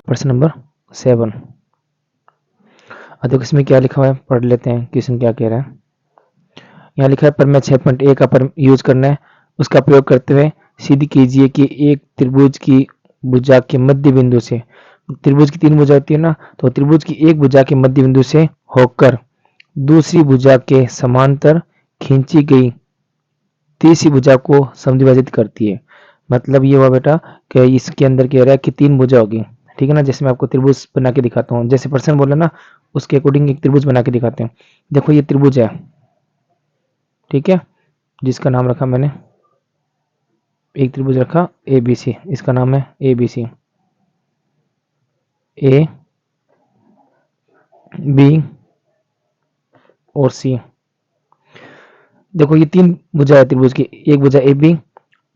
प्रश्न नंबर 7। देखो इसमें क्या लिखा हुआ है, पढ़ लेते हैं क्वेश्चन क्या कह रहा है। यहाँ लिखा है प्रमेय 6.1 का यूज करना है। उसका प्रयोग करते हुए सिद्ध कीजिए कि एक त्रिभुज की भुजा के मध्य बिंदु से, त्रिभुज की 3 भुजा होती है ना, तो त्रिभुज की एक भुजा के मध्य बिंदु से होकर दूसरी भुजा के समांतर खींची गई तीसरी भुजा को समद्विभाजित करती है। मतलब ये हुआ बेटा कि इसके अंदर कह रहा है कि 3 भुजा होगी, ठीक है ना। जैसे मैं आपको त्रिभुज बना के दिखाता हूँ, जैसे पर्सन बोला ना उसके अकॉर्डिंग एक त्रिभुज बना के दिखाते हैं। देखो ये त्रिभुज है, ठीक है, जिसका नाम रखा मैंने, एक त्रिभुज रखा ए बी सी, इसका नाम है A B C, A B और सी। देखो ये 3 भुजा है त्रिभुज की, एक भुजा ए बी,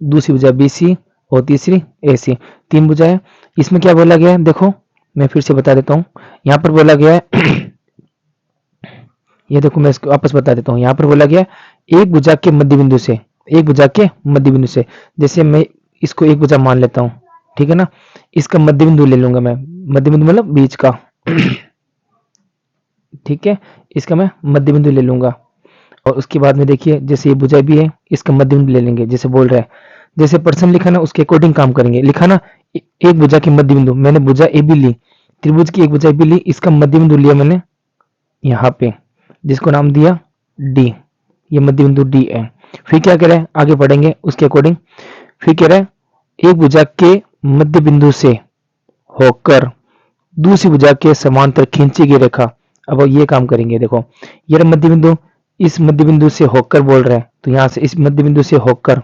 दूसरी भुजा बी सी और तीसरी ए सी। 3 भुजा है। इसमें क्या बोला गया है, देखो मैं फिर से बता देता हूँ। यहाँ पर बोला गया है ये देखो मैं इसको वापस बता देता हूँ। यहाँ पर बोला गया है एक भुजा के मध्य बिंदु से, एक भुजा के मध्य बिंदु से, जैसे मैं इसको एक भुजा मान लेता हूँ, ठीक है ना। इसका मध्य बिंदु ले लूंगा मैं, मध्य बिंदु मतलब बीच का ठीक है, इसका मैं मध्य बिंदु ले लूंगा। और उसके बाद में देखिए जैसे ये भुजा भी है, इसका मध्य बिंदु ले लेंगे, जैसे बोल रहा है, जैसे पर्सन लिखा ना उसके अकॉर्डिंग काम करेंगे। लिखा ना एक भुजा के मध्य बिंदु, मैंने भुजा ए बी ली, त्रिभुज की एक भुजा ए बी ली, इसका मध्य बिंदु लिया मैंने यहाँ पे, जिसको नाम दिया डी, ये मध्य बिंदु डी है। फिर क्या कह रहा है, आगे बढ़ेंगे उसके अकॉर्डिंग। फिर कह रहा है एक भुजा के मध्य बिंदु से होकर दूसरी भुजा के समांतर खींची गई रेखा। अब ये काम करेंगे, देखो ये मध्य बिंदु, इस मध्य बिंदु से होकर बोल रहा है, तो यहाँ से इस मध्य बिंदु से होकर,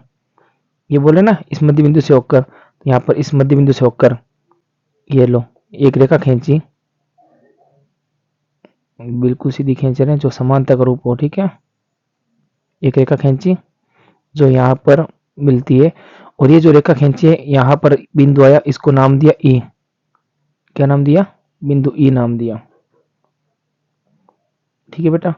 ये बोले ना इस मध्य बिंदु से होकर, तो यहाँ पर इस मध्य बिंदु से होकर ये लो एक रेखा खींची, बिल्कुल सीधी खींच रहे हैं जो समांतर का रूप हो, ठीक है। एक रेखा खींची जो यहाँ पर मिलती है, और ये जो रेखा खींची है यहाँ पर बिंदु आया, इसको नाम दिया ई। क्या नाम दिया, बिंदु ई नाम दिया, ठीक है बेटा।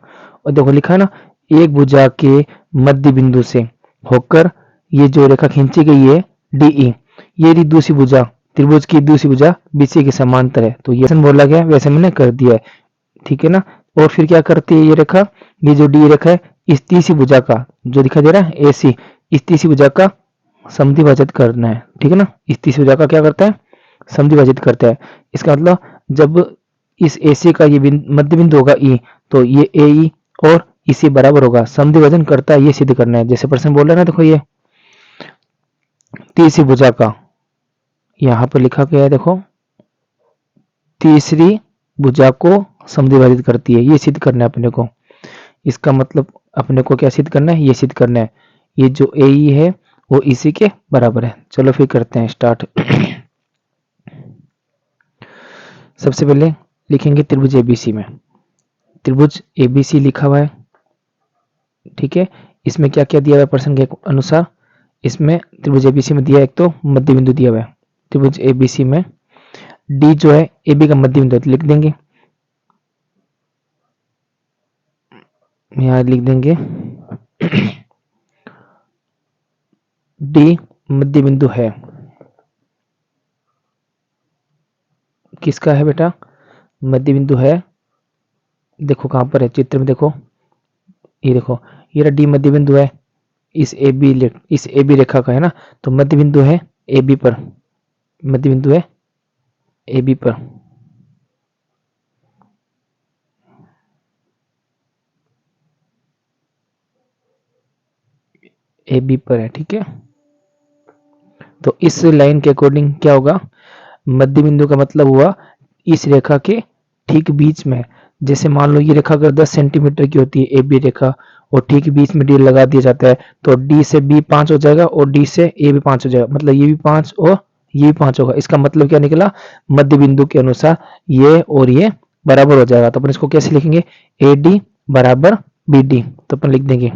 और देखो लिखा है ना एक भुजा के मध्य बिंदु से होकर ये जो रेखा खींची गई है डीई, ये रही दूसरी भुजा, त्रिभुज की दूसरी भुजा बीसी के समांतर है, तो ये बोला गया वैसे मैंने कर दिया है, ठीक है ना। और फिर क्या करती है ये रेखा, ये जो डी रेखा है इस तीसरी भुजा का जो दिखाई दे रहा है एसी, इस तीसरी भुजा का समद्विभाजित करना है, ठीक है ना। इस तीसरी भुजा का क्या करता है, समद्विभाजित करता है। इसका मतलब जब इस एसी का ये मध्य बिंदु होगा ई, तो ये ए ई और इसी बराबर होगा, समद्विभाजन करता है, ये सिद्ध करना है। जैसे प्रश्न बोल रहा है ना, देखो ये तीसरी भुजा का यहाँ पर लिखा गया है, देखो तीसरी भुजा को समद्विभाजित करती है, ये सिद्ध करना है अपने को। इसका मतलब अपने को क्या सिद्ध करना है, ये सिद्ध करना है ये जो ए ई है वो इसी के बराबर है। चलो फिर करते हैं स्टार्ट। सबसे पहले लिखेंगे त्रिभुज एबीसी में, त्रिभुज एबीसी लिखा हुआ है, ठीक है। इसमें क्या क्या दिया हुआ है प्रश्न के अनुसार, इसमें त्रिभुज एबीसी में दिया एक तो मध्य बिंदु दिया हुआ है, त्रिभुज एबीसी में डी जो है एबी का मध्य बिंदु लिख देंगे, यहाँ लिख देंगे डी मध्य बिंदु है, किसका है बेटा, मध्य बिंदु है। देखो कहां पर है चित्र में, देखो ये देखो ये डी मध्य बिंदु है, इस ए बी रेखा का है ना, तो मध्य बिंदु है ए बी पर, मध्य बिंदु है ए बी पर, ए बी पर है, ठीक है। तो इस लाइन के अकॉर्डिंग क्या होगा, मध्य बिंदु का मतलब हुआ इस रेखा के ठीक बीच में। जैसे मान लो ये रेखा अगर 10 सेंटीमीटर की होती है ए बी रेखा, और ठीक बीच में डी लगा दिया जाता है, तो डी से बी 5 हो जाएगा और डी से ए भी 5 हो जाएगा, मतलब ये भी 5 और ये भी 5 होगा। इसका मतलब क्या निकला, मध्य बिंदु के अनुसार ये और ये बराबर हो जाएगा। तो अपन इसको कैसे लिखेंगे, ए डी बराबर बी डी, तो अपन लिख देंगे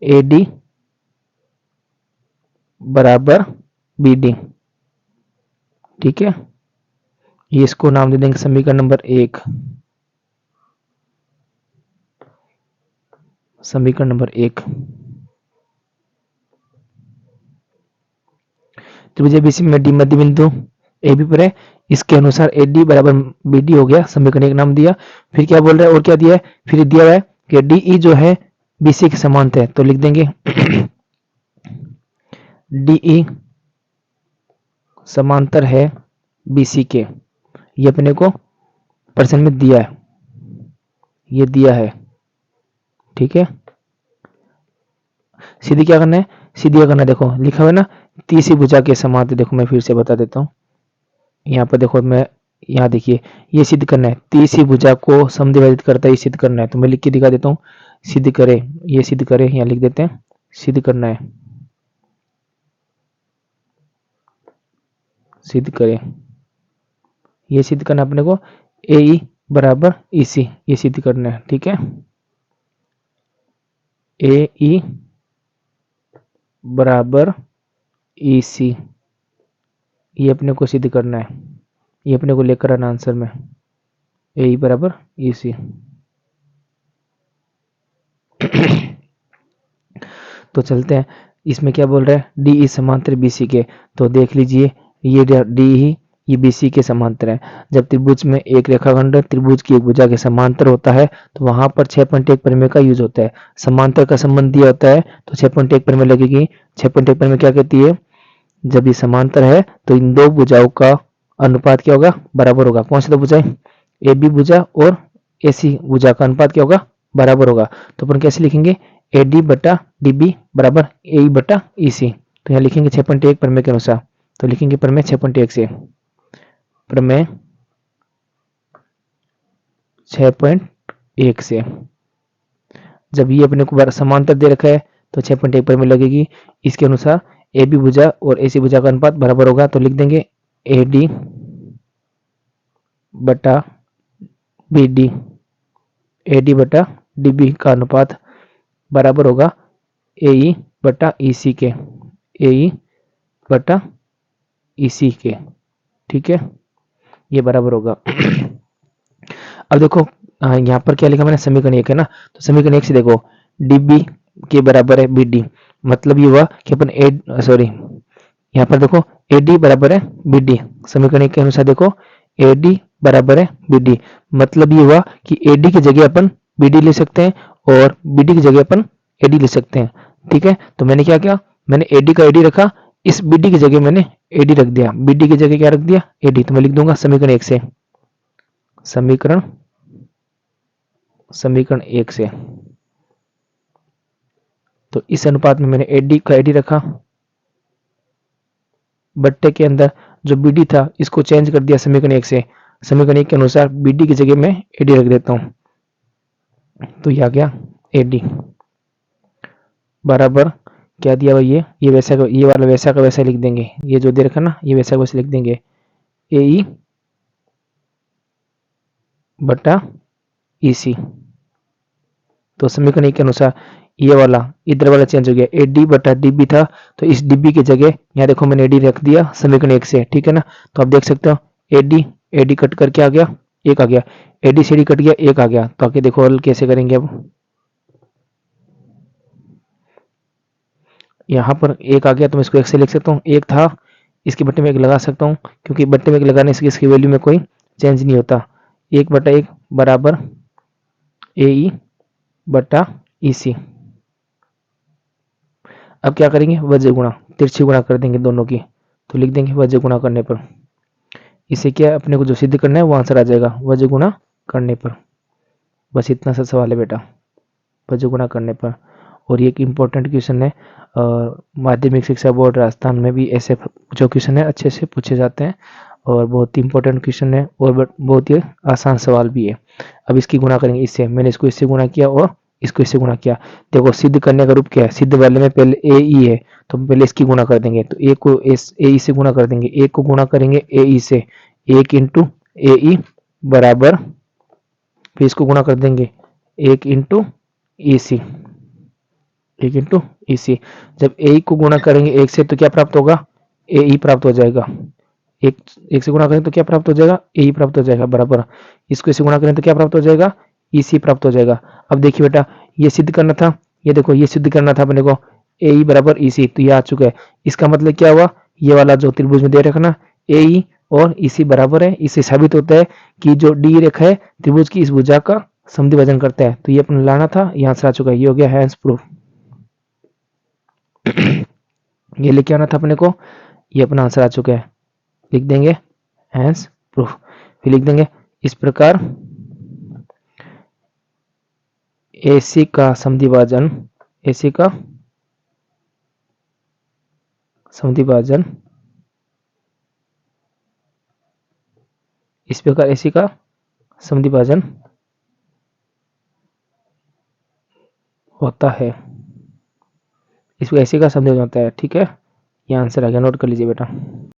ए डी बराबर बी डी, ठीक है। ये इसको नाम दे देंगे समीकरण नंबर 1, समीकरण नंबर 1। त्रिभुज एबीसी में डी मध्य बिंदु ए बी पर है, इसके अनुसार AD बराबर BD हो गया, समीकरण एक नाम दिया। फिर क्या बोल रहा है और क्या दिया है, फिर दिया हुआ है कि DE जो है BC के समांतर है, तो लिख देंगे DE समांतर है BC के। ये अपने को प्रश्न में दिया है, ये दिया है, ठीक है। सीधी क्या करना है, सीधी क्या करना है, देखो लिखा हुआ है ना, तीसरी भुजा के समांतर। देखो मैं फिर से बता देता हूँ, यहाँ पर देखो, मैं यहाँ देखिए, ये सिद्ध करना है, तीसरी भुजा को समद्विभाजित करता है, ये सिद्ध करना है। तो मैं लिख के दिखा देता हूँ, सिद्ध करे, ये सिद्ध करे, यहाँ लिख देते हैं, सिद्ध करना है, सिद्ध करे, ये सिद्ध करना अपने को, AE बराबर EC, ये सिद्ध करना है, ठीक है। AE बराबर EC, ये अपने को सिद्ध करना है, ये अपने को लेकर आना आंसर में, AE बराबर EC। तो चलते हैं, इसमें क्या बोल रहा है, DE समांतर BC के। तो देख लीजिए, ये DE ये BC के समांतर है। जब त्रिभुज में एक रेखाखंड त्रिभुज की एक भुजा के समांतर होता है तो वहां पर 6.1 प्रमेय का यूज होता है। समांतर का संबंध दिया होता है तो 6.1 प्रमेय लगेगी। 6.1 प्रमेय क्या कहती है, जब ये समांतर है तो इन दो भुजाओं का अनुपात क्या होगा, बराबर होगा। कौन सी दो भुजाएं, AB भुजा और AC भुजा का अनुपात क्या होगा, बराबर होगा। तो अपन कैसे लिखेंगे, AD बटा DB बराबर AE बटा EC। तो यहाँ लिखेंगे 6.1 प्रमेय के अनुसार, तो लिखेंगे प्रमेय 6.1 से, प्रमेय 6.1 से। जब ये अपने को समांतर दे रखा है तो 6.1 प्रमेय लगेगी। इसके अनुसार AB भुजा और AC भुजा का अनुपात बराबर होगा, तो लिख देंगे AD बटा BD, AD बटा DB का अनुपात बराबर होगा AE बटा EC के, AE बटा EC के, ठीक है, ये बराबर होगा। अब देखो यहाँ पर क्या लिखा मैंने, समीकरण एक है ना, तो समीकरण एक से देखो, DB के बराबर है BD, मतलब ये हुआ कि अपन यहाँ पर देखो AD बराबर है BD, समीकरण एक के अनुसार देखो AD बराबर है BD, मतलब ये हुआ कि AD की जगह अपन BD ले सकते हैं और BD की जगह अपन AD ले सकते हैं, ठीक है। तो मैंने क्या किया, मैंने AD का AD रखा, इस BD की जगह मैंने AD रख दिया, BD की जगह क्या रख दिया, AD। तो मैं लिख दूंगा समीकरण एक से, समीकरण एक से, तो इस अनुपात में मैंने AD का AD रखा, बट्टे के अंदर जो BD था इसको चेंज कर दिया समीकरण एक से, समीकरण एक के अनुसार BD की जगह मैं AD रख देता हूं, तो यह आ गया AD बराबर क्या दिया हुआ, ये वैसा का ये वाला वैसा का वैसा लिख देंगे, ये जो दे रखा ना ये वैसा का वैसा लिख देंगे, AE बटा EC। तो समीकरण एक के अनुसार ये वाला इधर वाला चेंज हो गया, AD बटा DB था, तो इस DB की जगह यहाँ देखो मैंने AD रख दिया समीकरण एक से, ठीक है ना। तो आप देख सकते हो AD कट करके आ गया, एक आ गया, AD से AD कट गया, एक आ गया। तो आगे देखो हल कैसे करेंगे, अब यहाँ पर एक आ गया तो मैं इसको एक से लिख सकता हूँ, एक था इसके बट्टे में एक लगा सकता हूँ, क्योंकि बट्टे में एक लगाने से इसकी वैल्यू में कोई चेंज नहीं होता। 1/1 बराबर AE बटा EC। अब क्या करेंगे, वज्र गुणा, तिरछी गुणा कर देंगे दोनों की, तो लिख देंगे वज्र गुणा करने पर, इसे क्या अपने को जो सिद्ध करना है वो आंसर आ जाएगा वज्र गुणा करने पर। बस इतना सा सवाल है बेटा, वज्र गुणा करने पर। और ये एक इम्पोर्टेंट क्वेश्चन है, माध्यमिक शिक्षा बोर्ड राजस्थान में भी ऐसे जो क्वेश्चन है अच्छे से पूछे जाते हैं और बहुत ही इंपॉर्टेंट क्वेश्चन है और बहुत ही आसान सवाल भी है। अब इसकी गुणा करेंगे इससे, मैंने इसको इससे गुणा किया और इसको इससे गुणा किया। देखो सिद्ध करने का रूप क्या है, सिद्ध वाले में पहले AE है तो पहले इसकी गुणा कर देंगे, तो एक को AE से गुणा कर देंगे, एक को गुणा करेंगे AE से, 1 इंटू AE बराबर, फिर इसको गुणा कर देंगे 1 इंटू EC, 1 इंटू EC। जब AE को गुणा करेंगे एक से तो क्या प्राप्त होगा, AE प्राप्त हो जाएगा। एक से गुणा करें तो क्या प्राप्त हो जाएगा, AE प्राप्त हो जाएगा बराबर, इसको इससे गुणा करें तो क्या प्राप्त हो जाएगा, EC प्राप्त हो जाएगा। अब देखिए बेटा ये सिद्ध करना था, ये देखो ये सिद्ध करना था अपने को AE बराबर EC, तो ये आ चुका है। इसका मतलब क्या हुआ, ये वाला जो त्रिभुज में दे रखा ना AE और इसी बराबर है। इससे साबित होता है कि जो डी रेखा है त्रिभुज की इस भुजा का समद्विभाजन करता है। तो ये अपना लाना था, यहाँ से आ चुका है, ये हो गया हैंस प्रूफ। ये लेके आना था अपने को, ये अपना आंसर आ चुका है। लिख देंगे हैंस प्रूफ। फिर लिख देंगे इस प्रकार AC का समद्विभाजन, AC का समद्विभाजन, इस प्रकार AC का समद्विभाजन होता है। इसको AC का समद्विभाजन होता है। ठीक है, ये आंसर आ गया, नोट कर लीजिए बेटा।